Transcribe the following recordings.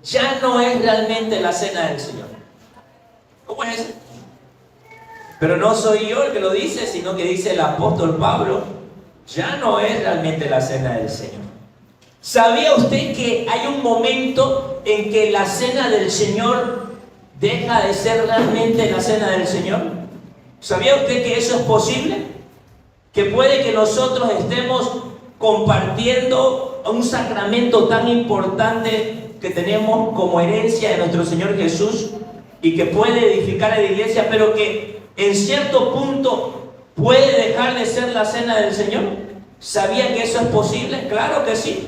ya no es realmente la cena del Señor. ¿Cómo es eso? Pero no soy yo el que lo dice, sino que dice el apóstol Pablo, ya no es realmente la cena del Señor. ¿Sabía usted que hay un momento en que la cena del Señor deja de ser realmente la cena del Señor? ¿Sabía usted que eso es posible? Que puede que nosotros estemos compartiendo un sacramento tan importante que tenemos como herencia de nuestro Señor Jesús y que puede edificar a la iglesia, pero que en cierto punto puede dejar de ser la cena del Señor. ¿Sabía que eso es posible? Claro que sí.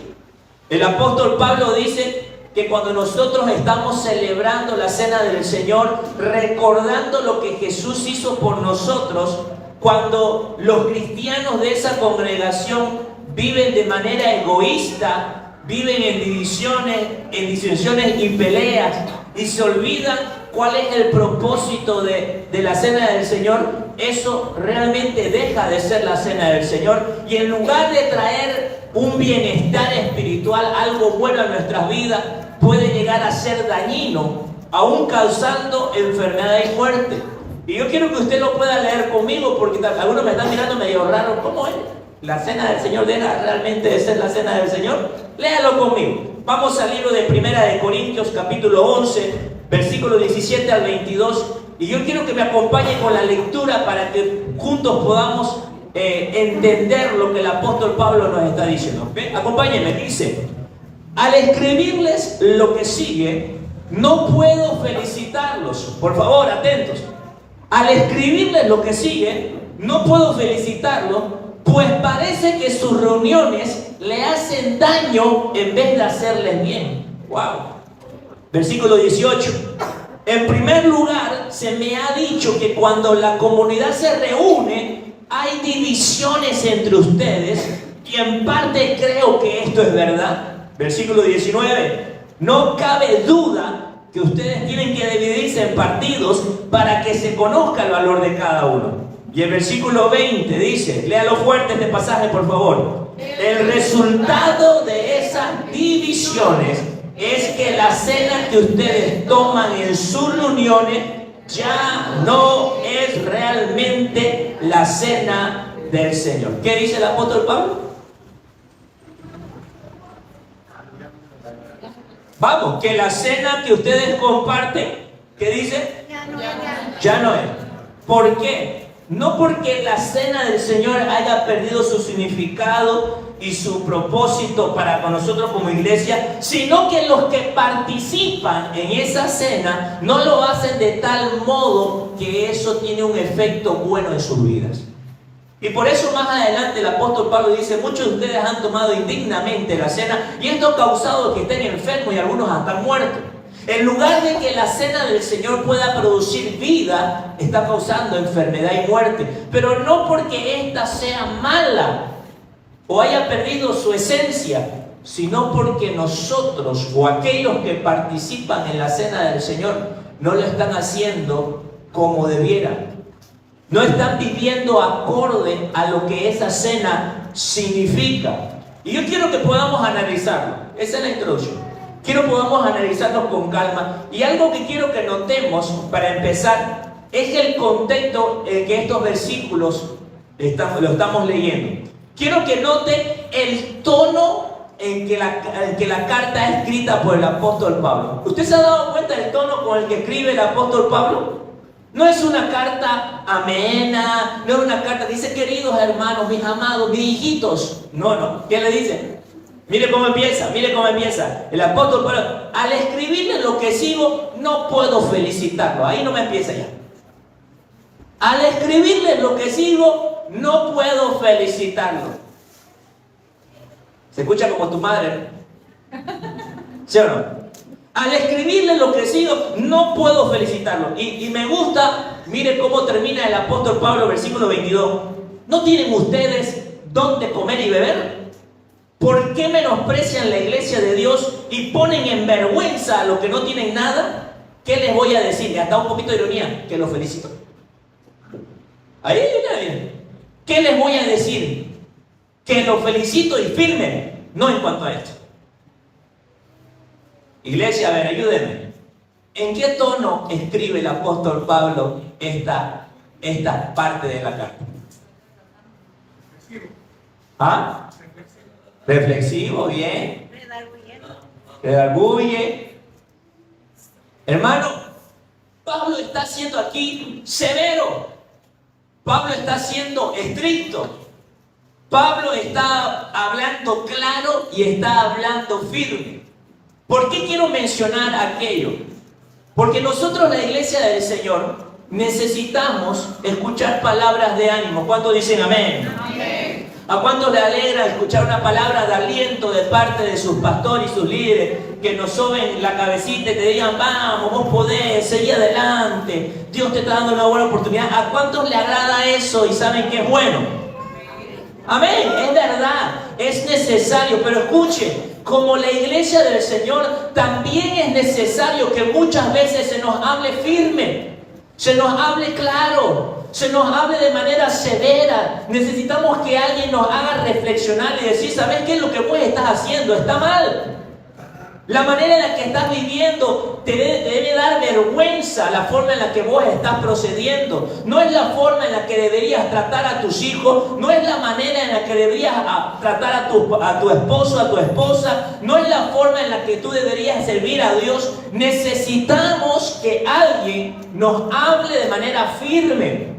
El apóstol Pablo dice que cuando nosotros estamos celebrando la cena del Señor, recordando lo que Jesús hizo por nosotros, cuando los cristianos de esa congregación viven de manera egoísta, viven en disensiones y peleas, y se olvidan cuál es el propósito de la cena del Señor, eso realmente deja de ser la cena del Señor. Y en lugar de traer un bienestar espiritual, algo bueno a nuestras vidas, puede llegar a ser dañino, aún causando enfermedad y muerte. Y yo quiero que usted lo pueda leer conmigo, porque algunos me están mirando medio raro. ¿Cómo es? ¿La cena del Señor deja realmente de ser la cena del Señor? Léalo conmigo. Vamos al libro de Primera de Corintios, capítulo 11, versículo 17 al 22. Y yo quiero que me acompañe con la lectura para que juntos podamos entender lo que el apóstol Pablo nos está diciendo. ¿Okay? Acompáñenme, dice: al escribirles lo que sigue, no puedo felicitarlos. Por favor, atentos. Al escribirles lo que sigue, no puedo felicitarlos, pues parece que sus reuniones le hacen daño en vez de hacerles bien. Wow. Versículo 18. En primer lugar, se me ha dicho que cuando la comunidad se reúne, hay divisiones entre ustedes, y en parte creo que esto es verdad. Versículo 19. No cabe duda que ustedes tienen que dividirse en partidos para que se conozca el valor de cada uno. Y el versículo 20 dice, léalo fuerte este pasaje por favor: el resultado de esas divisiones es que la cena que ustedes toman en sus reuniones ya no es realmente la cena del Señor. ¿Qué dice el apóstol Pablo? Vamos, que la cena que ustedes comparten, ¿qué dice? Ya no es. ¿Por qué? No porque la cena del Señor haya perdido su significado y su propósito para con nosotros como iglesia, sino que los que participan en esa cena no lo hacen de tal modo que eso tiene un efecto bueno en sus vidas. Y por eso más adelante el apóstol Pablo dice: muchos de ustedes han tomado indignamente la cena y esto ha causado que estén enfermos y algunos hasta muertos. En lugar de que la cena del Señor pueda producir vida, está causando enfermedad y muerte. Pero no porque ésta sea mala o haya perdido su esencia, sino porque nosotros o aquellos que participan en la cena del Señor no lo están haciendo como debieran. No están viviendo acorde a lo que esa cena significa. Y yo quiero que podamos analizarlo. Esa es la introducción. Quiero que podamos analizarlo con calma. Y algo que quiero que notemos para empezar es el contexto en que estos versículos lo estamos leyendo. Quiero que note el tono en que la carta es escrita por el apóstol Pablo. ¿Usted se ha dado cuenta del tono con el que escribe el apóstol Pablo? No es una carta amena, no es una carta que dice: queridos hermanos, mis amados, mis hijitos. No. ¿Qué le dice? Mire cómo empieza. El apóstol Pablo: al escribirle lo que sigo, no puedo felicitarlo. Ahí no me empieza ya. Al escribirle lo que sigo, no puedo felicitarlo. Se escucha como tu madre, ¿no? ¿Sí o no? Al escribirle lo que sigo, no puedo felicitarlo. Y me gusta, mire cómo termina el apóstol Pablo, versículo 22. ¿No tienen ustedes dónde comer y beber? ¿Por qué menosprecian la iglesia de Dios y ponen en vergüenza a los que no tienen nada? ¿Qué les voy a decir? Y hasta un poquito de ironía, que los felicito. Ahí viene. ¿Qué les voy a decir? Que los felicito y firme, no en cuanto a esto. Iglesia, a ver, ayúdenme. ¿En qué tono escribe el apóstol Pablo esta parte de la carta? ¿Ah? Reflexivo, bien. Redarguye. Hermano, Pablo está siendo aquí severo. Pablo está siendo estricto. Pablo está hablando claro y está hablando firme. ¿Por qué quiero mencionar aquello? Porque nosotros, la iglesia del Señor, necesitamos escuchar palabras de ánimo. ¿Cuántos dicen amén? Amén. ¿A cuántos le alegra escuchar una palabra de aliento de parte de sus pastores y sus líderes que nos soben la cabecita y te digan, vamos, vos podés, seguí adelante, Dios te está dando una buena oportunidad? ¿A cuántos le agrada eso y saben que es bueno? Amén, es verdad, es necesario, pero escuche, como la iglesia del Señor, también es necesario que muchas veces se nos hable firme, se nos hable claro, se nos hable de manera severa. Necesitamos que alguien nos haga reflexionar y decir, ¿sabes qué? Lo que vos estás haciendo está mal. La manera en la que estás viviendo te debe dar vergüenza, la forma en la que vos estás procediendo. No es la forma en la que deberías tratar a tus hijos, no es la manera en la que deberías tratar a tu esposo, a tu esposa, no es la forma en la que tú deberías servir a Dios. Necesitamos que alguien nos hable de manera firme.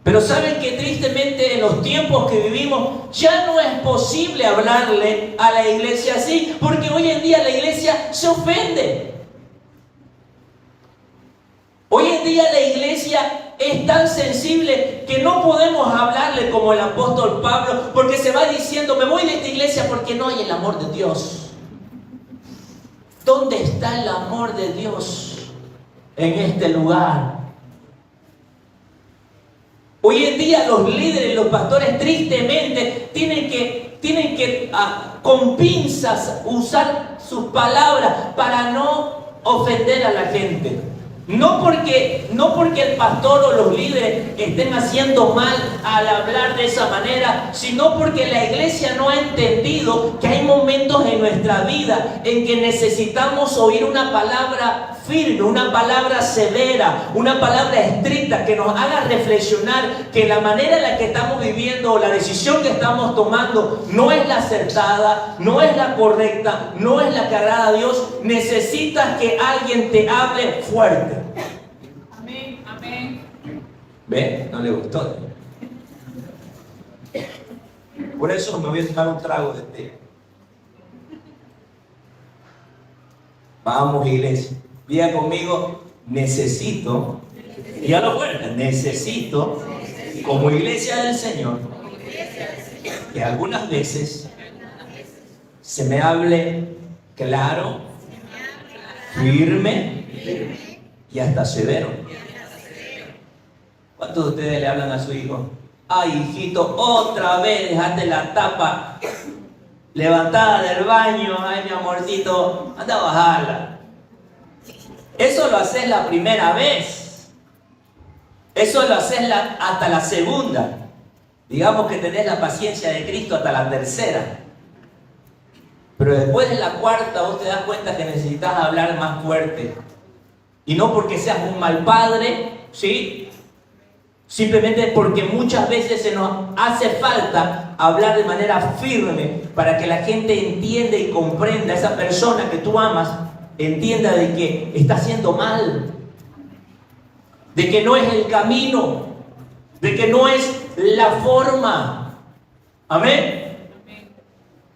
Pero saben que tristemente en los tiempos que vivimos ya no es posible hablarle a la iglesia así, porque hoy en día la iglesia se ofende. Hoy en día la iglesia es tan sensible que no podemos hablarle como el apóstol Pablo, porque se va diciendo, me voy de esta iglesia porque no hay el amor de Dios. ¿Dónde está el amor de Dios en este lugar? Hoy en día los líderes, los pastores tristemente tienen que con pinzas usar sus palabras para no ofender a la gente. No porque el pastor o los líderes estén haciendo mal al hablar de esa manera, sino porque la iglesia no ha entendido que hay momentos en nuestra vida en que necesitamos oír una palabra firme, una palabra severa, una palabra estricta que nos haga reflexionar que la manera en la que estamos viviendo o la decisión que estamos tomando no es la acertada, no es la correcta, no es la que agrada a Dios. Necesitas que alguien te hable fuerte. Amén, amén. ¿Ve? No le gustó. Por eso me voy a tomar un trago de té. Vamos, iglesia. Diga conmigo, necesito, dígalo fuerte, necesito, como iglesia del Señor, que algunas veces se me hable claro, firme y hasta severo. ¿Cuántos de ustedes le hablan a su hijo? Ay, hijito, otra vez dejaste la tapa levantada del baño. Ay, mi amorcito, anda a bajarla. Eso lo haces la primera vez. Eso lo haces hasta la segunda. Digamos que tenés la paciencia de Cristo hasta la tercera. Pero después de la cuarta vos te das cuenta que necesitas hablar más fuerte. Y no porque seas un mal padre, ¿sí? Simplemente porque muchas veces se nos hace falta hablar de manera firme para que la gente entienda y comprenda, esa persona que tú amas, entienda de que está haciendo mal, de que no es el camino, de que no es la forma. Amén.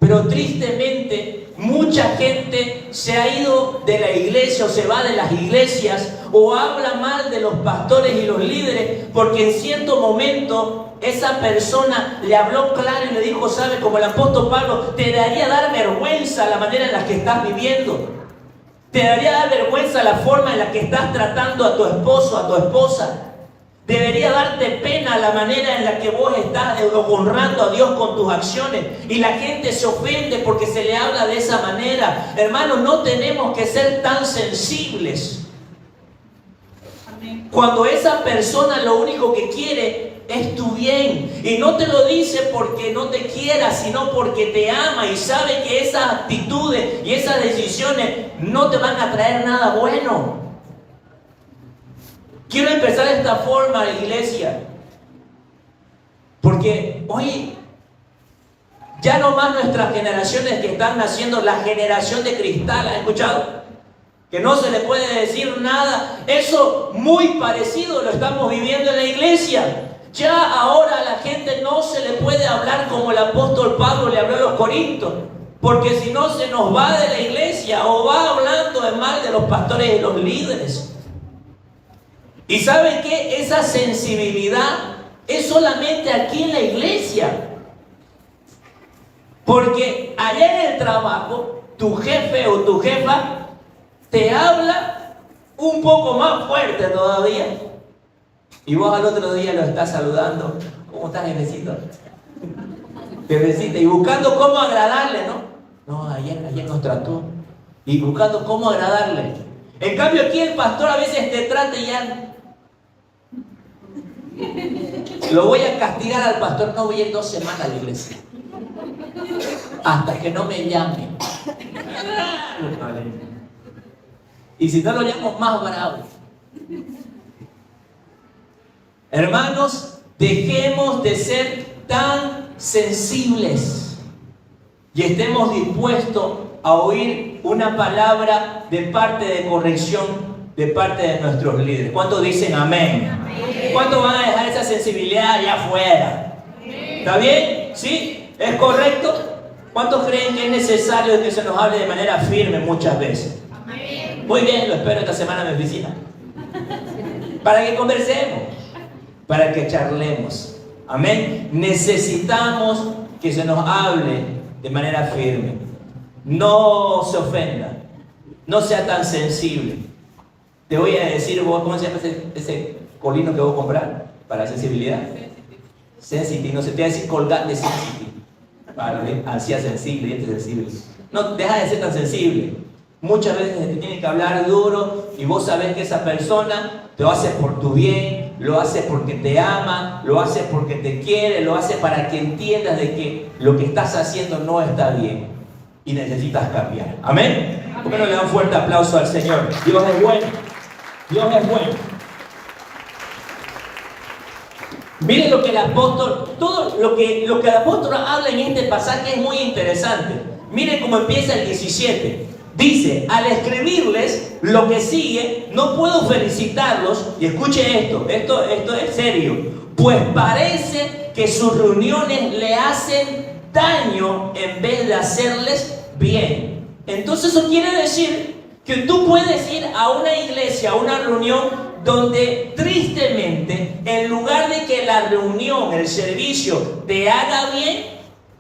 Pero tristemente mucha gente se ha ido de la iglesia o se va de las iglesias o habla mal de los pastores y los líderes porque en cierto momento esa persona le habló claro y le dijo, ¿sabe? Como el apóstol Pablo, te daría dar vergüenza la manera en la que estás viviendo. Te daría dar vergüenza la forma en la que estás tratando a tu esposo, a tu esposa. Debería darte pena la manera en la que vos estás honrando a Dios con tus acciones. Y la gente se ofende porque se le habla de esa manera. Hermanos, no tenemos que ser tan sensibles. Cuando esa persona lo único que quiere es tu bien. Y no te lo dice porque no te quiera, sino porque te ama y sabe que esas actitudes y esas decisiones no te van a traer nada bueno. Quiero empezar de esta forma, iglesia, porque hoy ya no más nuestras generaciones que están naciendo, la generación de cristal, ¿has escuchado? Que no se le puede decir nada. Eso muy parecido lo estamos viviendo en la iglesia. Ya ahora a la gente no se le puede hablar como el apóstol Pablo le habló a los corintios, porque si no se nos va de la iglesia o va hablando de mal de los pastores y los líderes. Y ¿saben qué? Esa sensibilidad es solamente aquí en la iglesia. Porque allá en el trabajo, tu jefe o tu jefa te habla un poco más fuerte todavía. Y vos al otro día lo estás saludando. ¿Cómo estás, jefecito? Jefecita, y buscando cómo agradarle, ¿no? No, ayer nos trató. Y buscando cómo agradarle. En cambio aquí el pastor a veces te trata y ya... Lo voy a castigar al pastor, no voy a ir 2 semanas a la iglesia. Hasta que no me llame. Y si no lo llamo, más bravo. Hermanos, dejemos de ser tan sensibles y estemos dispuestos a oír una palabra de parte de corrección de parte de nuestros líderes. ¿Cuántos dicen amén? Amén. ¿Cuántos van a dejar esa sensibilidad allá afuera? Amén. ¿Está bien? ¿Sí? ¿Es correcto? ¿Cuántos creen que es necesario que se nos hable de manera firme muchas veces? Amén. Muy bien, lo espero esta semana en mi oficina. Para que conversemos, para que charlemos. Amén. Necesitamos que se nos hable de manera firme. No se ofenda. No sea tan sensible. Te voy a decir, vos, ¿cómo se llama ese colino que vos comprar para sensibilidad? Sensitive. No se te va a decir colgate sensitive. Para ansia sensible, dientes sensibles. No, deja de ser tan sensible. Muchas veces te tiene que hablar duro y vos sabés que esa persona te lo hace por tu bien, lo hace porque te ama, lo hace porque te quiere, lo hace para que entiendas de que lo que estás haciendo no está bien y necesitas cambiar. ¿Amén? ¿Por qué no le dan un fuerte aplauso al Señor? Dios es bueno. Dios es bueno. Miren lo que el apóstol, todo lo que el apóstol habla en este pasaje es muy interesante. Miren cómo empieza el 17. Dice, al escribirles lo que sigue, no puedo felicitarlos, y escuche esto es serio, pues parece que sus reuniones le hacen daño en vez de hacerles bien. Entonces eso quiere decir que tú puedes ir a una iglesia, a una reunión, donde tristemente, en lugar de que la reunión, el servicio te haga bien,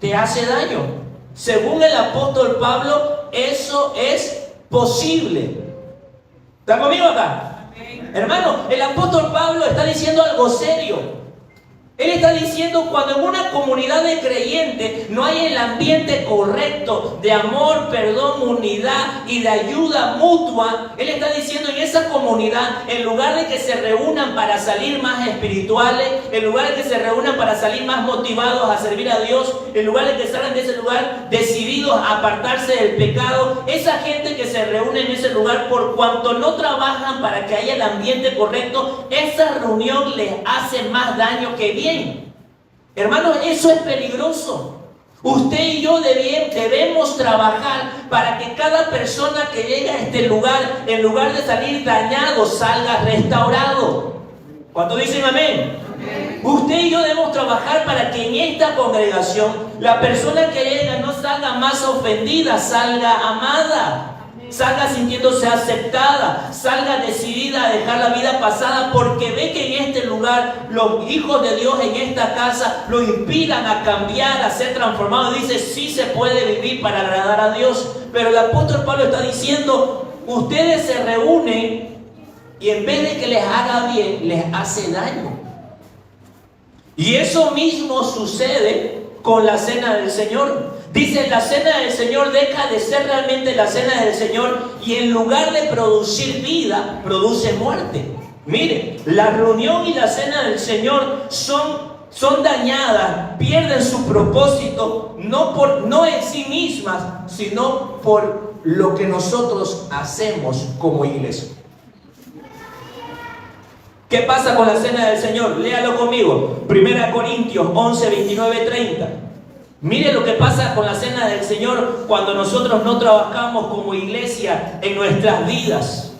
te hace daño. Según el apóstol Pablo, eso es posible. ¿Está conmigo acá? Hermano, el apóstol Pablo está diciendo algo serio. Él está diciendo, cuando en una comunidad de creyentes no hay el ambiente correcto de amor, perdón, unidad y de ayuda mutua, él está diciendo, en esa comunidad, en lugar de que se reúnan para salir más espirituales, en lugar de que se reúnan para salir más motivados a servir a Dios, en lugar de que salgan de ese lugar decididos a apartarse del pecado, esa gente que se reúne en ese lugar, por cuanto no trabajan para que haya el ambiente correcto, esa reunión les hace más daño que bien. Hermanos, eso es peligroso. Usted y yo debemos trabajar para que cada persona que llegue a este lugar, en lugar de salir dañado, salga restaurado. ¿Cuántos dicen amén? Amén. Usted y yo debemos trabajar para que en esta congregación la persona que llega no salga más ofendida, salga amada. Salga sintiéndose aceptada, salga decidida a dejar la vida pasada, porque ve que en este lugar los hijos de Dios en esta casa lo inspiran a cambiar, a ser transformado. Dice, sí se puede vivir para agradar a Dios. Pero el apóstol Pablo está diciendo, ustedes se reúnen y en vez de que les haga bien, les hace daño. Y eso mismo sucede con la cena del Señor. Dice, la cena del Señor deja de ser realmente la cena del Señor y en lugar de producir vida, produce muerte. Mire, la reunión y la cena del Señor son dañadas, pierden su propósito, no en sí mismas, sino por lo que nosotros hacemos como iglesia. ¿Qué pasa con la cena del Señor? Léalo conmigo. 1 Corintios 11, 29, 30. Mire lo que pasa con la cena del Señor cuando nosotros no trabajamos como iglesia en nuestras vidas.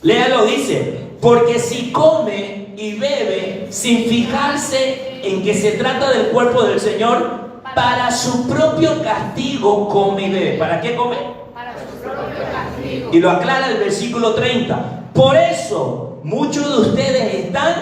Léalo, dice: porque si come y bebe sin fijarse en que se trata del cuerpo del Señor, para su propio castigo come y bebe. ¿Para qué come? Para su propio castigo. Y lo aclara el versículo 30. Por eso muchos de ustedes están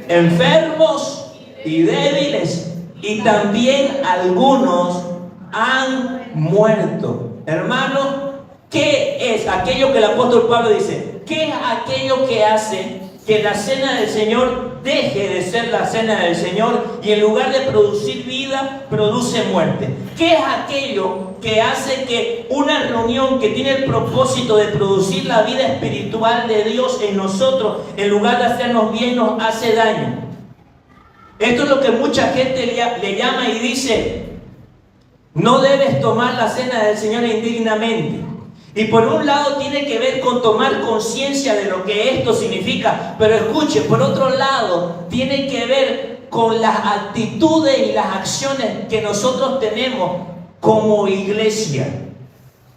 enfermos y débiles, y también algunos han muerto. Hermano, ¿qué es aquello que el apóstol Pablo dice? ¿Qué es aquello que hace que la cena del Señor deje de ser la cena del Señor y en lugar de producir vida, produce muerte? ¿Qué es aquello que hace que una reunión que tiene el propósito de producir la vida espiritual de Dios en nosotros, en lugar de hacernos bien, nos hace daño? Esto es lo que mucha gente le llama y dice: no debes tomar la cena del Señor indignamente. Y por un lado tiene que ver con tomar conciencia de lo que esto significa, pero escuche, por otro lado tiene que ver con las actitudes y las acciones que nosotros tenemos como iglesia.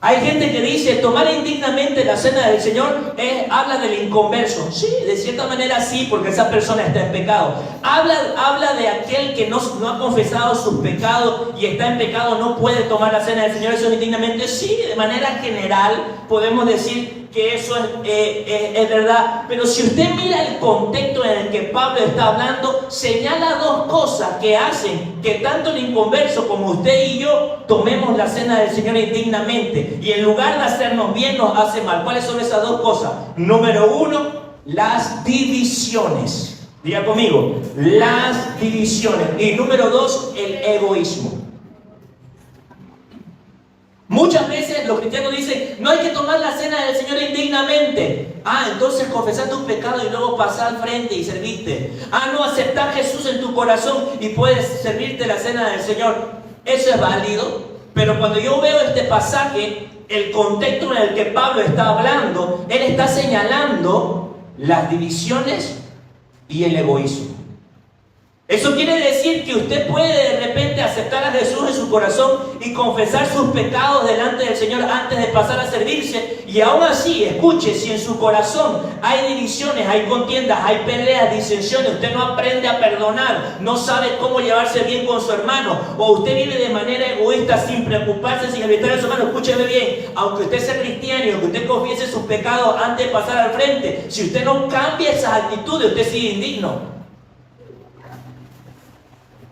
Hay gente que dice tomar indignamente la cena del Señor habla del inconverso. Sí, de cierta manera sí, porque esa persona está en pecado. Habla de aquel que no ha confesado sus pecados y está en pecado, no puede tomar la cena del Señor. Eso indignamente sí, de manera general podemos decir que eso es verdad. Pero si usted mira el contexto en el que Pablo está hablando, señala dos cosas que hacen que tanto el inconverso como usted y yo tomemos la cena del Señor indignamente, y en lugar de hacernos bien nos hace mal. ¿Cuáles son esas dos cosas? Número uno, las divisiones. Diga conmigo, las divisiones. Y número dos, el egoísmo. Muchas veces los cristianos dicen: no hay que tomar la cena del Señor indignamente. Entonces confesar tu pecado y luego pasar al frente y servirte. No, aceptar a Jesús en tu corazón y puedes servirte la cena del Señor. Eso es válido, pero cuando yo veo este pasaje, el contexto en el que Pablo está hablando, él está señalando las divisiones y el egoísmo. Eso quiere decir que usted puede de repente aceptar a Jesús en su corazón y confesar sus pecados delante del Señor antes de pasar a servirse, y aún así, escuche, si en su corazón hay divisiones, hay contiendas, hay peleas, disensiones, usted no aprende a perdonar, no sabe cómo llevarse bien con su hermano, o usted vive de manera egoísta sin preocuparse, sin evitar a su hermano, escúcheme bien, aunque usted sea cristiano y aunque usted confiese sus pecados antes de pasar al frente, si usted no cambia esas actitudes, usted sigue indigno.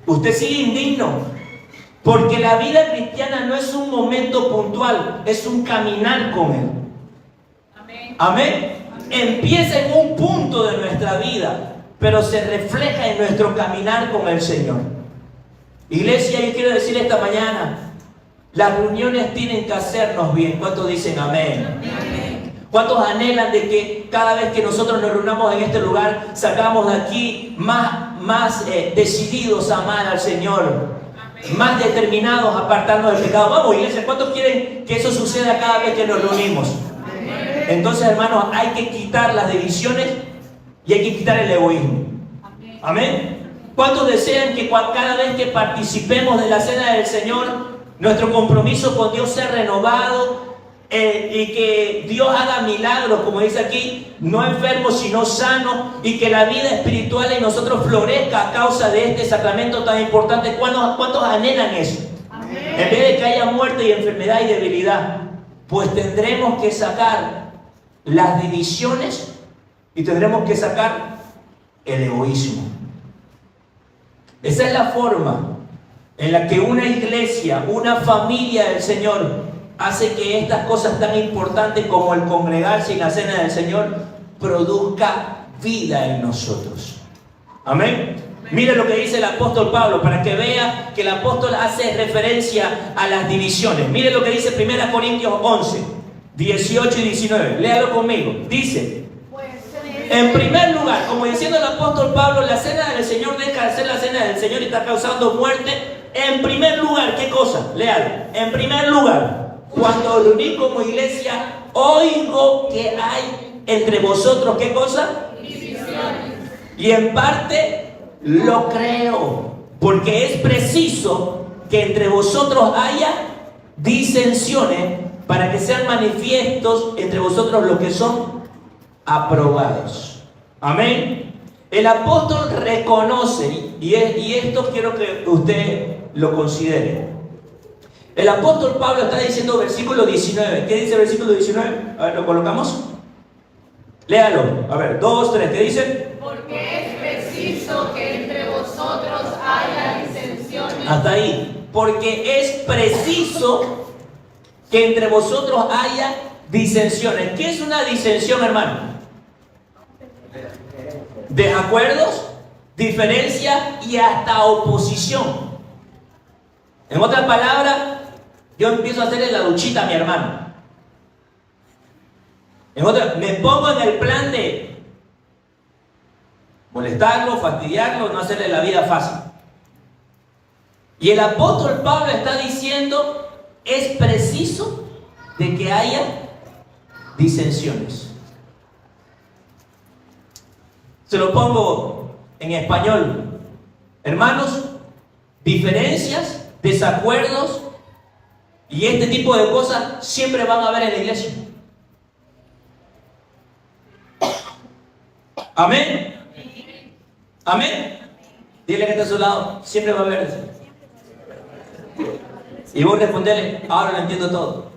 Usted sigue indigno, porque la vida cristiana no es un momento puntual, es un caminar con Él. Amén. Amén. Empieza en un punto de nuestra vida, pero se refleja en nuestro caminar con el Señor. Iglesia, yo quiero decir esta mañana, las reuniones tienen que hacernos bien. ¿Cuántos dicen amén? Amén. ¿Cuántos anhelan de que cada vez que nosotros nos reunamos en este lugar, sacamos de aquí más decididos a amar al Señor, más determinados a apartarnos del pecado? Vamos, iglesia, ¿cuántos quieren que eso suceda cada vez que nos reunimos? Entonces, hermanos, hay que quitar las divisiones y hay que quitar el egoísmo. Amén. ¿Cuántos desean que cada vez que participemos de la cena del Señor, nuestro compromiso con Dios sea renovado? Y que Dios haga milagros, como dice aquí, no enfermos sino sanos, y que la vida espiritual en nosotros florezca a causa de este sacramento tan importante. ¿Cuántos anhelan eso? Amén. En vez de que haya muerte y enfermedad y debilidad, pues tendremos que sacar las divisiones y tendremos que sacar el egoísmo. Esa es la forma en la que una iglesia, una familia del Señor, hace que estas cosas tan importantes como el congregarse y la cena del Señor produzca vida en nosotros. Amén. Mire lo que dice el apóstol Pablo, para que vea que el apóstol hace referencia a las divisiones. Mire lo que dice 1 Corintios 11, 18 y 19. Léalo conmigo. Dice: pues se En primer lugar, como diciendo el apóstol Pablo, la cena del Señor deja de ser la cena del Señor y está causando muerte. En primer lugar, ¿qué cosa? Léalo. En primer lugar, cuando reuní como iglesia, oigo que hay entre vosotros, ¿qué cosa? Divisiones. Y en parte lo creo, porque es preciso que entre vosotros haya disensiones para que sean manifiestos entre vosotros los que son aprobados. Amén. El apóstol reconoce, y esto quiero que usted lo considere. El apóstol Pablo está diciendo versículo 19. ¿Qué dice el versículo 19? A ver, ¿lo colocamos? Léalo. A ver, 2, 3. ¿Qué dice? Porque es preciso que entre vosotros haya disensiones. Hasta ahí. Porque es preciso que entre vosotros haya disensiones. ¿Qué es una disensión, hermano? Desacuerdos, diferencia y hasta oposición. En otras palabras, yo empiezo a hacerle la luchita a mi hermano. Me pongo en el plan de molestarlo, fastidiarlo, no hacerle la vida fácil. Y el apóstol Pablo está diciendo, es preciso de que haya disensiones. Se lo pongo en español. Hermanos, diferencias, desacuerdos y este tipo de cosas siempre van a haber en la iglesia. Amén. Amén. Dile que está a su lado, siempre va a haber eso. Y vos respondele, ahora lo entiendo todo.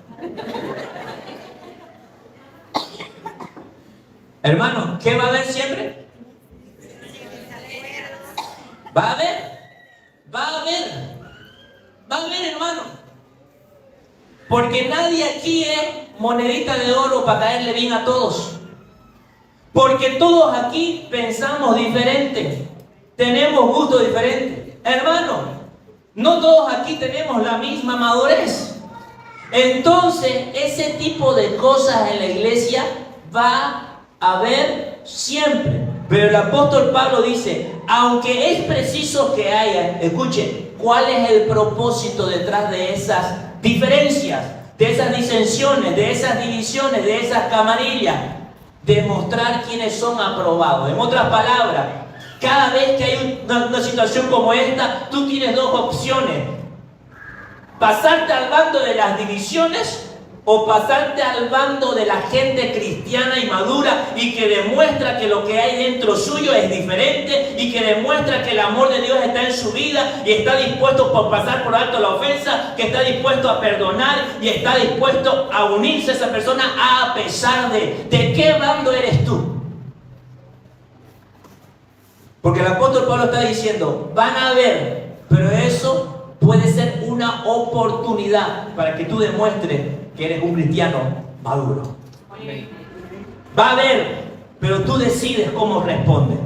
Hermano, ¿qué va a haber siempre? Va a haber, hermano. Porque nadie aquí es monedita de oro para caerle bien a todos. Porque todos aquí pensamos diferente, tenemos gustos diferentes. Hermano, no todos aquí tenemos la misma madurez. Entonces, ese tipo de cosas en la iglesia va a haber siempre. Pero el apóstol Pablo dice, aunque es preciso que haya, escuche, ¿cuál es el propósito detrás de esas diferencias, de esas disensiones, de esas divisiones, de esas camarillas? Demostrar quiénes son aprobados. En otras palabras, cada vez que hay una situación como esta, tú tienes dos opciones: pasarte al bando de las divisiones o pasarte al bando de la gente cristiana y madura y que demuestra que lo que hay dentro suyo es diferente y que demuestra que el amor de Dios está en su vida y está dispuesto a pasar por alto la ofensa, que está dispuesto a perdonar y está dispuesto a unirse a esa persona a pesar de qué bando eres tú. Porque el apóstol Pablo está diciendo, van a haber, pero eso puede ser una oportunidad para que tú demuestres que eres un cristiano maduro. Va a haber, pero tú decides cómo respondes.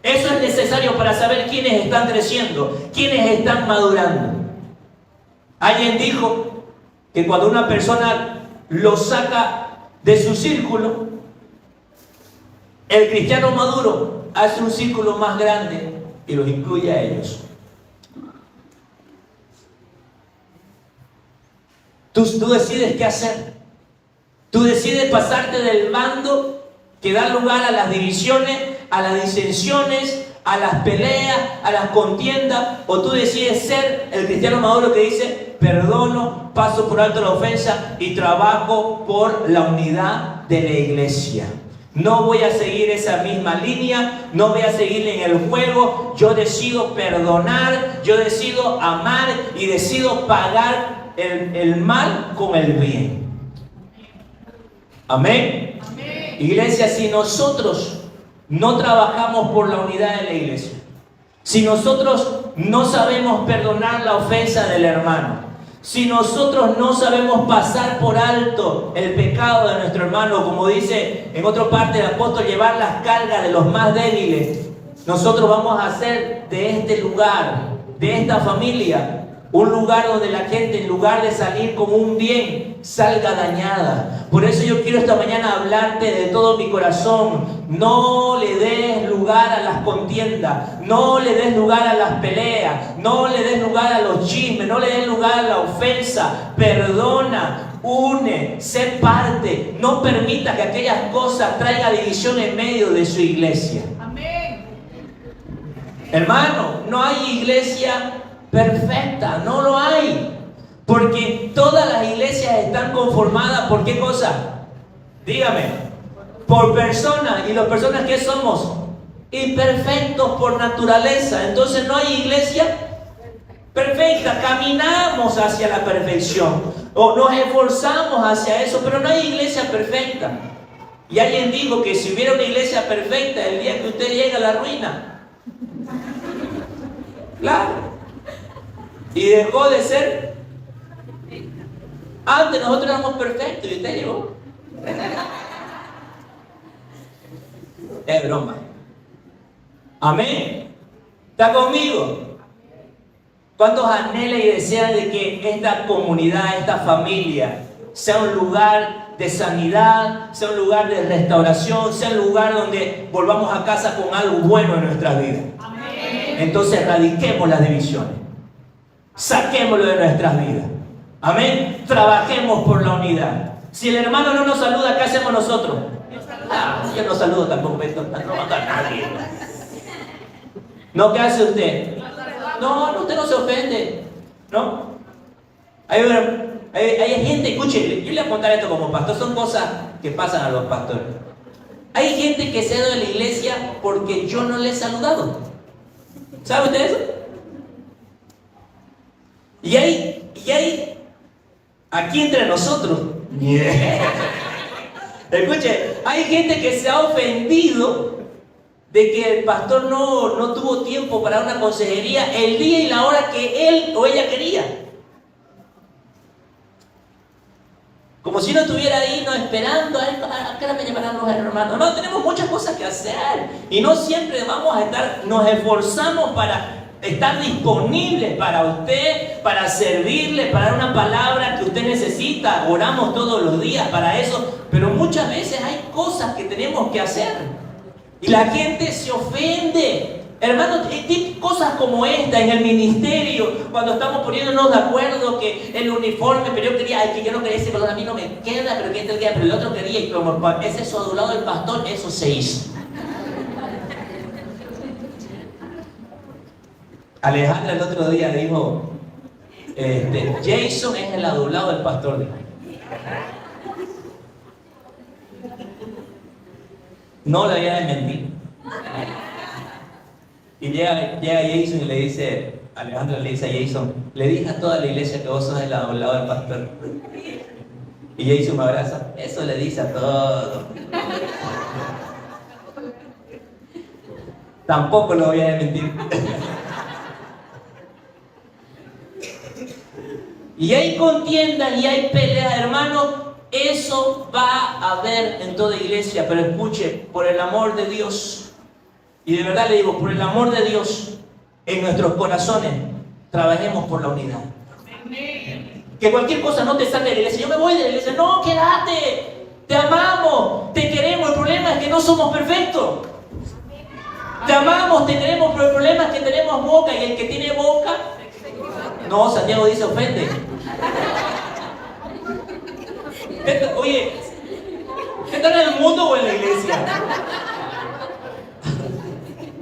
Eso es necesario para saber quiénes están creciendo, quiénes están madurando. Alguien dijo que cuando una persona lo saca de su círculo, el cristiano maduro hace un círculo más grande y los incluye a ellos. Tú decides qué hacer. Tú decides pasarte del bando que da lugar a las divisiones, a las disensiones, a las peleas, a las contiendas, o tú decides ser el cristiano maduro que dice, perdono, paso por alto la ofensa y trabajo por la unidad de la iglesia. No voy a seguir esa misma línea, no voy a seguir en el juego. Yo decido perdonar, yo decido amar y decido pagar el mal con el bien. Amén. Amén. Iglesia, si nosotros no trabajamos por la unidad de la iglesia, si nosotros no sabemos perdonar la ofensa del hermano, si nosotros no sabemos pasar por alto el pecado de nuestro hermano, como dice en otra parte el apóstol, llevar las cargas de los más débiles, nosotros vamos a hacer de este lugar, de esta familia, Un lugar donde la gente, en lugar de salir con un bien, salga dañada. Por eso yo quiero esta mañana hablarte de todo mi corazón. No le des lugar a las contiendas, no le des lugar a las peleas, no le des lugar a los chismes, no le des lugar a la ofensa. Perdona, une, sé parte. No permita que aquellas cosas traigan división en medio de su iglesia. Amén. Hermano, no hay iglesia perfecta, no lo hay. Porque todas las iglesias están conformadas por ¿qué cosa? Dígame, por personas. ¿Y las personas qué somos? Imperfectos por naturaleza. Entonces no hay iglesia perfecta. Caminamos hacia la perfección o nos esforzamos hacia eso, pero no hay iglesia perfecta. Y alguien dijo que si hubiera una iglesia perfecta, el día que usted llegue a la ruina. Claro. Y dejó de ser. Antes nosotros éramos perfectos y usted llegó. Es broma. Amén. ¿Está conmigo? ¿Cuántos anhelan y desean de que esta comunidad, esta familia, sea un lugar de sanidad, sea un lugar de restauración, sea un lugar donde volvamos a casa con algo bueno en nuestra vida? Amén. Entonces erradiquemos las divisiones. Saquémoslo de nuestras vidas. Amén. Trabajemos por la unidad. Si el hermano no nos saluda, ¿qué hacemos nosotros? Yo no saludo tampoco, no mata a nadie. ¿No? ¿Qué hace usted? No, usted no se ofende. ¿No? Hay gente, escuche, yo le voy a contar esto como pastor, son cosas que pasan a los pastores. Hay gente que se ha ido de la iglesia porque yo no le he saludado. ¿Sabe usted eso? Y hay aquí entre nosotros, escuche, hay gente que se ha ofendido de que el pastor no tuvo tiempo para una consejería el día y la hora que él o ella quería. Como si no estuviera ahí, no esperando, ¿a qué hora me llamarán los hermanos? No, tenemos muchas cosas que hacer y no siempre vamos a estar, nos esforzamos para estar disponibles para usted, para servirle, para dar una palabra que usted necesita. Oramos todos los días para eso, pero muchas veces hay cosas que tenemos que hacer y la gente se ofende. Hermanos, cosas como esta en el ministerio, cuando estamos poniéndonos de acuerdo que el uniforme, pero yo quería, que yo no quería ese color, a mí no me queda, pero que este queda, pero el otro quería, y como ese sodulado del pastor, eso se hizo. Alejandra el otro día dijo, Jason es el adulado del pastor. No le voy a mentir. Y llega Jason y le dice, Alejandra le dice a Jason, le dije a toda la iglesia que vos sos el adulado del pastor. Y Jason me abraza, eso le dice a todos. Tampoco lo voy a mentir. Y hay contiendas y hay peleas, hermano. Eso va a haber en toda iglesia. Pero escuche, por el amor de Dios, y de verdad le digo, por el amor de Dios, en nuestros corazones, trabajemos por la unidad. Que cualquier cosa no te saque de la iglesia. Yo me voy de la iglesia. No, quédate. Te amamos, te queremos. El problema es que no somos perfectos. Te amamos, te queremos, pero el problema es que tenemos boca. Y el que tiene boca... No, Santiago dice ofende. Oye, ¿qué tal en el mundo o en la iglesia?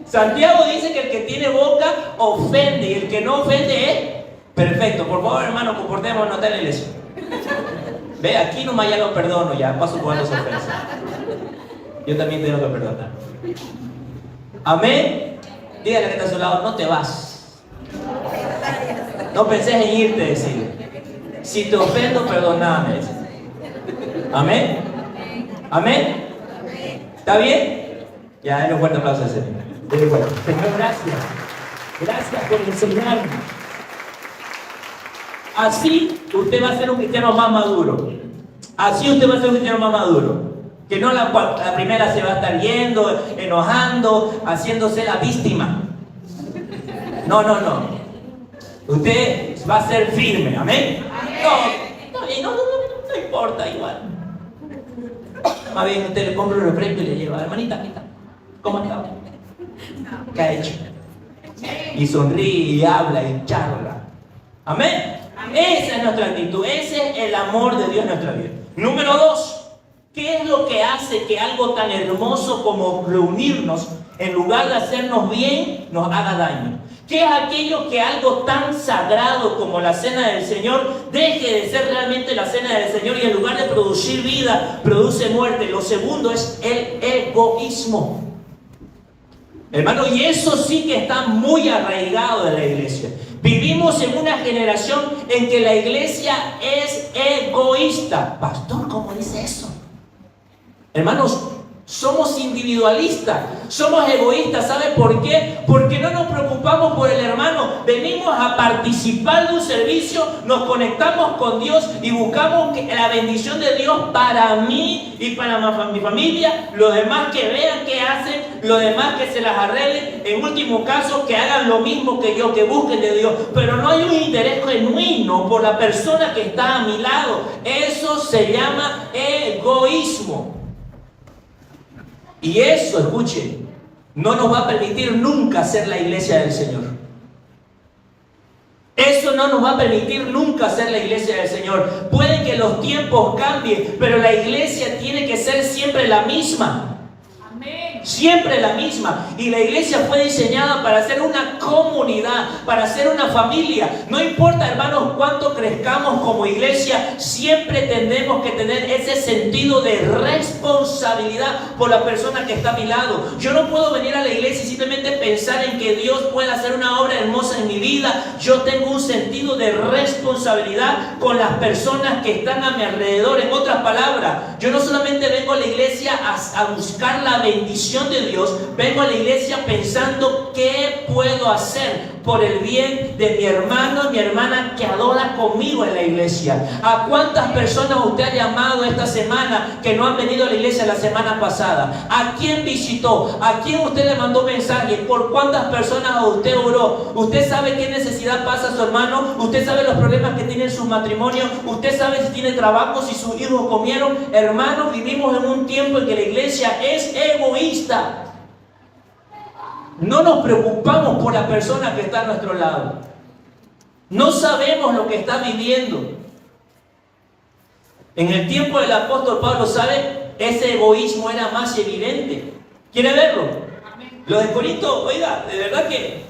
Santiago dice que el que tiene boca ofende y el que no ofende es perfecto. Por favor, hermano, comportémonos en la iglesia. Ve, aquí nomás ya lo perdono, ya paso por las ofensas. Yo también tengo que perdonar. Amén. Dígale que está a su lado, no te vas. No pensés en irte, decirle. Si te ofendo, perdóname. Amén. Amén. ¿Está bien? Ya, denle un fuerte aplauso a ese. Señor, gracias. Gracias por enseñarme. Así usted va a ser un cristiano más maduro. Así usted va a ser un cristiano más maduro. Que no la primera se va a estar yendo, enojando, haciéndose la víctima. No. Usted va a ser firme, amén. Amén. No importa, igual. Más bien usted le compra un refresco y le lleva, hermanita, ¿cómo está? ¿Qué ha hecho? Y sonríe y habla y charla. Amén. Esa es nuestra actitud, ese es el amor de Dios en nuestra vida. Número 2, ¿qué es lo que hace que algo tan hermoso como reunirnos, en lugar de hacernos bien, nos haga daño? ¿Qué es aquello que algo tan sagrado como la cena del Señor deje de ser realmente la cena del Señor y en lugar de producir vida, produce muerte? Lo segundo es el egoísmo. Hermano, y eso sí que está muy arraigado en la iglesia. Vivimos en una generación en que la iglesia es egoísta. Pastor, ¿cómo dice eso? Hermanos, somos individualistas, somos egoístas. ¿Sabe por qué? Porque no nos preocupamos por el hermano. Venimos a participar de un servicio, nos conectamos con Dios y buscamos la bendición de Dios para mí y para mi familia. Los demás que vean qué hacen, los demás que se las arreglen. En último caso, que hagan lo mismo que yo, que busquen de Dios. Pero no hay un interés genuino por la persona que está a mi lado. Eso se llama egoísmo. Y eso, escuchen, no nos va a permitir nunca ser la iglesia del Señor. Eso no nos va a permitir nunca ser la iglesia del Señor. Puede que los tiempos cambien, pero la iglesia tiene que ser siempre la misma. Siempre la misma. Y la iglesia fue diseñada para ser una comunidad, para ser una familia. No importa, hermanos, cuánto crezcamos como iglesia, siempre tendremos que tener ese sentido de responsabilidad por la persona que está a mi lado. Yo no puedo venir a la iglesia y simplemente pensar en que Dios puede hacer una obra hermosa en mi vida. Yo tengo un sentido de responsabilidad con las personas que están a mi alrededor. En otras palabras, yo no solamente vengo a la iglesia a buscar la bendición de Dios, vengo a la iglesia pensando qué puedo hacer por el bien de mi hermano y mi hermana que adora conmigo en la iglesia. ¿A cuántas personas usted ha llamado esta semana que no han venido a la iglesia la semana pasada? ¿A quién visitó? ¿A quién usted le mandó mensajes? ¿Por cuántas personas usted oró? ¿Usted sabe qué necesidad pasa su hermano? ¿Usted sabe los problemas que tiene en su matrimonio? ¿Usted sabe si tiene trabajo, si sus hijos comieron? Hermanos, vivimos en un tiempo en que la iglesia es egoísta. No nos preocupamos por la persona que está a nuestro lado. No sabemos lo que está viviendo. En el tiempo del apóstol Pablo, ¿sabe? Ese egoísmo era más evidente. ¿Quiere verlo? Los de Corinto, oiga, de verdad que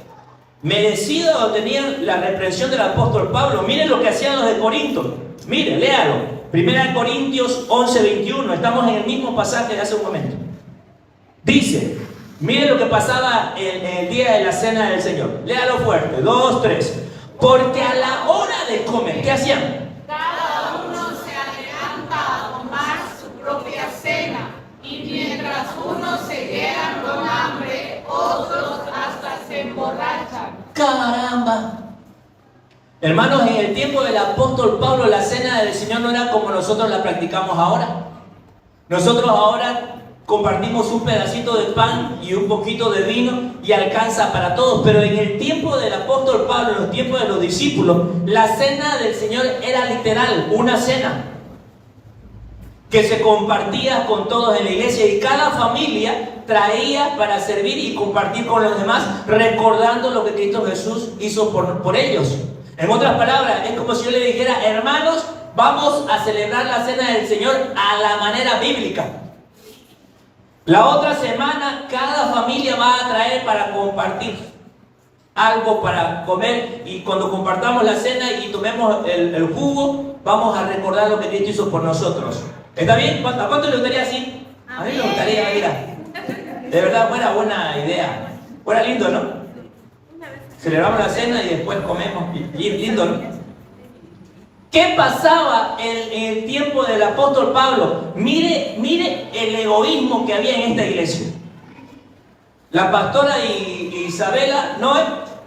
merecido tenían la reprensión del apóstol Pablo. Miren lo que hacían los de Corinto. Miren, léalo. 1 Corintios 11:21. Estamos en el mismo pasaje de hace un momento. Dice, miren lo que pasaba en el día de la cena del Señor. Léalo fuerte, 2, 3. Porque a la hora de comer, ¿qué hacían? Cada uno se adelanta a tomar su propia cena, y mientras unos se llegan con hambre, otros hasta se emborrachan. ¡Caramba! Hermanos, en el tiempo del apóstol Pablo, la cena del Señor no era como nosotros la practicamos ahora. Nosotros ahora compartimos un pedacito de pan y un poquito de vino y alcanza para todos. Pero en el tiempo del apóstol Pablo, en los tiempos de los discípulos, la cena del Señor era literal, una cena que se compartía con todos en la iglesia, y cada familia traía para servir y compartir con los demás, recordando lo que Cristo Jesús hizo por ellos. En otras palabras, es como si yo le dijera: hermanos, vamos a celebrar la cena del Señor a la manera bíblica. La otra semana cada familia va a traer para compartir algo para comer, y cuando compartamos la cena y tomemos el jugo, vamos a recordar lo que Cristo hizo por nosotros. ¿Está bien? ¿A cuánto le gustaría así? A mí me gustaría, mira. De verdad, buena idea. Fuera lindo, ¿no? Celebramos la cena y después comemos. Lindo, ¿no? ¿Qué pasaba en el tiempo del apóstol Pablo? Mire el egoísmo que había en esta iglesia. La pastora y Isabela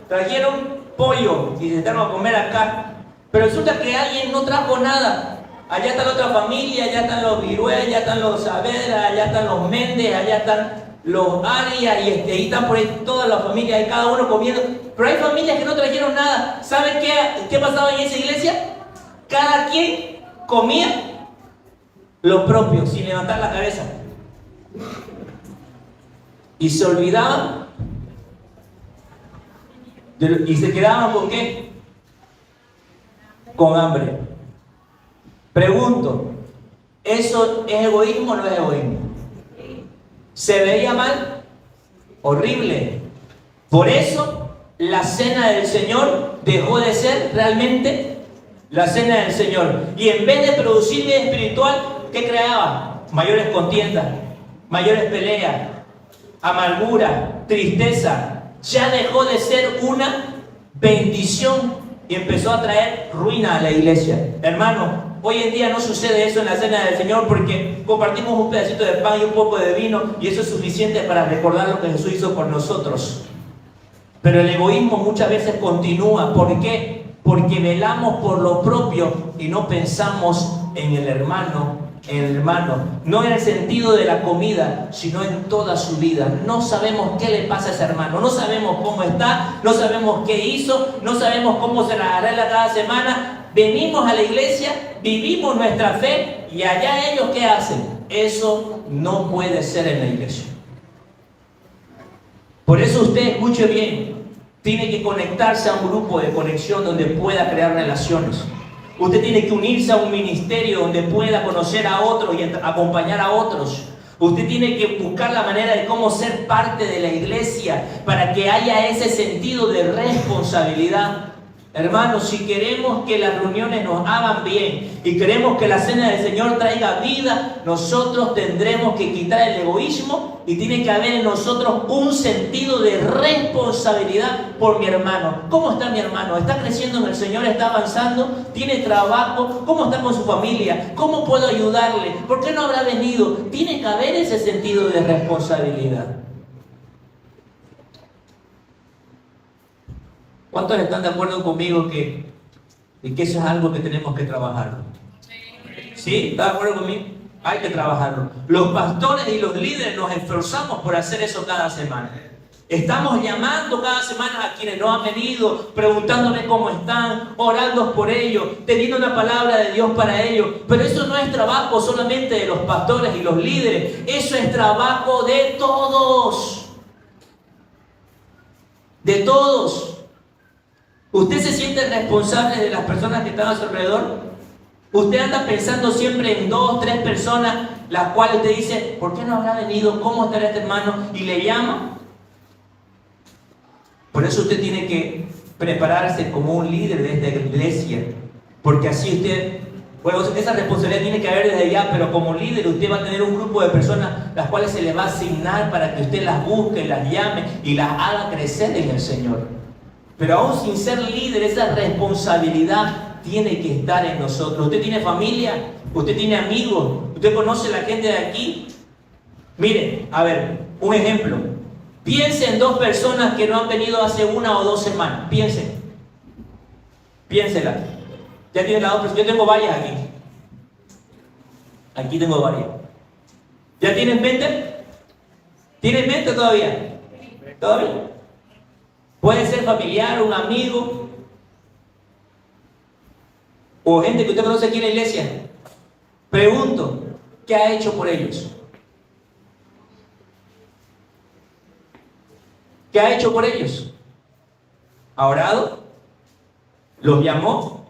trajeron pollo y se sentaron a comer acá. Pero resulta que alguien no trajo nada. Allá está la otra familia, allá están los Virué, allá están los Saavedra, allá están los Méndez, allá están los Arias, y ahí están por ahí todas las familias, y cada uno comiendo. Pero hay familias que no trajeron nada. ¿Saben qué pasaba en esa iglesia? Cada quien comía lo propio, sin levantar la cabeza. Y se olvidaban. ¿Y se quedaban con qué? Con hambre. Pregunto, ¿eso es egoísmo o no es egoísmo? ¿Se veía mal? Horrible. Por eso la cena del Señor dejó de ser realmente la cena del Señor. Y en vez de producir vida espiritual, ¿qué creaba? Mayores contiendas, mayores peleas, amargura, tristeza. Ya dejó de ser una bendición y empezó a traer ruina a la iglesia. Hermano, hoy en día no sucede eso en la cena del Señor, porque compartimos un pedacito de pan y un poco de vino, y eso es suficiente para recordar lo que Jesús hizo por nosotros. Pero el egoísmo muchas veces continúa. ¿Por qué? Porque velamos por lo propio y no pensamos en el hermano. No en el sentido de la comida, sino en toda su vida. No sabemos qué le pasa a ese hermano, no sabemos cómo está, no sabemos qué hizo, no sabemos cómo se la arregla cada semana. Venimos a la iglesia, vivimos nuestra fe, y allá ellos ¿qué hacen? Eso no puede ser en la iglesia. Por eso usted, escuche bien, tiene que conectarse a un grupo de conexión donde pueda crear relaciones. Usted tiene que unirse a un ministerio donde pueda conocer a otros y acompañar a otros. Usted tiene que buscar la manera de cómo ser parte de la iglesia para que haya ese sentido de responsabilidad. Hermanos, si queremos que las reuniones nos hagan bien y queremos que la cena del Señor traiga vida, nosotros tendremos que quitar el egoísmo y tiene que haber en nosotros un sentido de responsabilidad por mi hermano. ¿Cómo está mi hermano? ¿Está creciendo en el Señor? ¿Está avanzando? ¿Tiene trabajo? ¿Cómo está con su familia? ¿Cómo puedo ayudarle? ¿Por qué no habrá venido? Tiene que haber ese sentido de responsabilidad. ¿Cuántos están de acuerdo conmigo que eso es algo que tenemos que trabajar? ¿Sí? ¿Está de acuerdo conmigo? Hay que trabajarlo. Los pastores y los líderes nos esforzamos por hacer eso cada semana. Estamos llamando cada semana a quienes no han venido, preguntándole cómo están, orando por ellos, teniendo una palabra de Dios para ellos. Pero eso no es trabajo solamente de los pastores y los líderes. Eso es trabajo de todos. De todos. ¿Usted se siente responsable de las personas que están a su alrededor? ¿Usted anda pensando siempre en 2, 3 personas las cuales usted dice, ¿por qué no habrá venido? ¿Cómo estará este hermano? Y le llama. Por eso usted tiene que prepararse como un líder de esta iglesia, porque así usted, bueno, esa responsabilidad tiene que haber desde ya, pero como líder usted va a tener un grupo de personas las cuales se le va a asignar para que usted las busque, las llame y las haga crecer en el Señor. Pero aún sin ser líder, esa responsabilidad tiene que estar en nosotros. Usted tiene familia, usted tiene amigos, usted conoce a la gente de aquí. Mire, a ver, un ejemplo. Piense en 2 personas que no han venido hace 1 o 2 semanas. Piensen. Piénsela. Ya tienen las 2 personas. Yo tengo varias aquí. Aquí tengo varias. ¿Ya tienen mente? ¿Tienen mente todavía? ¿Todavía? Puede ser familiar, un amigo o gente que usted conoce aquí en la iglesia. Pregunto, ¿qué ha hecho por ellos? ¿Qué ha hecho por ellos? ¿Ha orado? ¿Los llamó?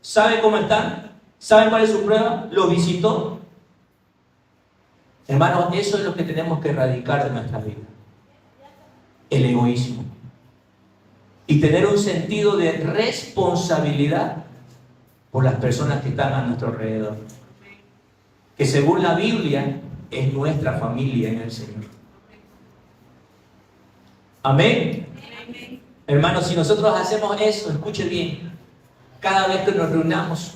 ¿Sabe cómo están? ¿Saben cuál es su prueba? ¿Los visitó? Hermanos, eso es lo que tenemos que erradicar de nuestra vida. El egoísmo. Y tener un sentido de responsabilidad por las personas que están a nuestro alrededor. Que según la Biblia es nuestra familia en el Señor. Amén. Hermanos, si nosotros hacemos eso, escuche bien, cada vez que nos reunamos,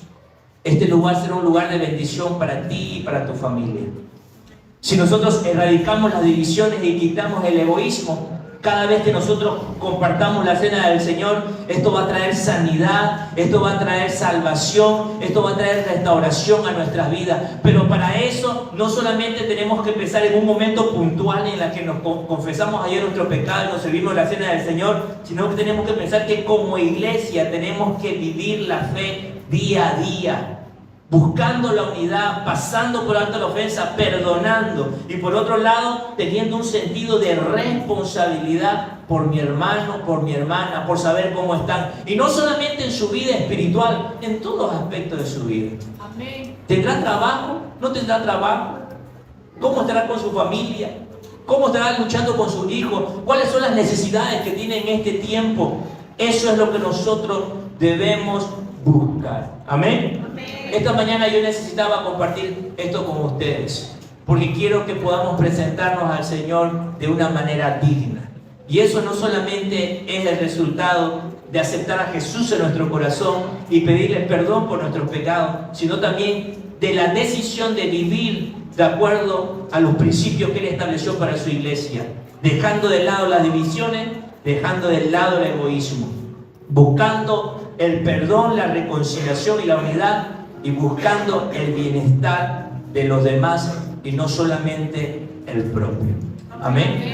este lugar será un lugar de bendición para ti y para tu familia. Si nosotros erradicamos las divisiones y quitamos el egoísmo, Cada vez que nosotros compartamos la cena del Señor, esto va a traer sanidad, esto va a traer salvación, esto va a traer restauración a nuestras vidas. Pero para eso no solamente tenemos que empezar en un momento puntual en la que nos confesamos ayer nuestro pecado y nos servimos la cena del Señor, sino que tenemos que pensar que como iglesia tenemos que vivir la fe día a día, buscando la unidad, pasando por alto la ofensa, perdonando, y por otro lado teniendo un sentido de responsabilidad por mi hermano, por mi hermana, por saber cómo están, y no solamente en su vida espiritual, en todos los aspectos de su vida. Amén. ¿Tendrá trabajo? ¿No tendrá trabajo? ¿Cómo estará con su familia? ¿Cómo estará luchando con sus hijos? ¿Cuáles son las necesidades que tiene en este tiempo? Eso es lo que nosotros debemos buscar. Amén. Esta mañana yo necesitaba compartir esto con ustedes, porque quiero que podamos presentarnos al Señor de una manera digna. Y eso no solamente es el resultado de aceptar a Jesús en nuestro corazón y pedirle perdón por nuestros pecados, sino también de la decisión de vivir de acuerdo a los principios que Él estableció para su iglesia, dejando de lado las divisiones, dejando de lado el egoísmo, buscando el perdón, la reconciliación y la unidad, y buscando el bienestar de los demás y no solamente el propio. Amén.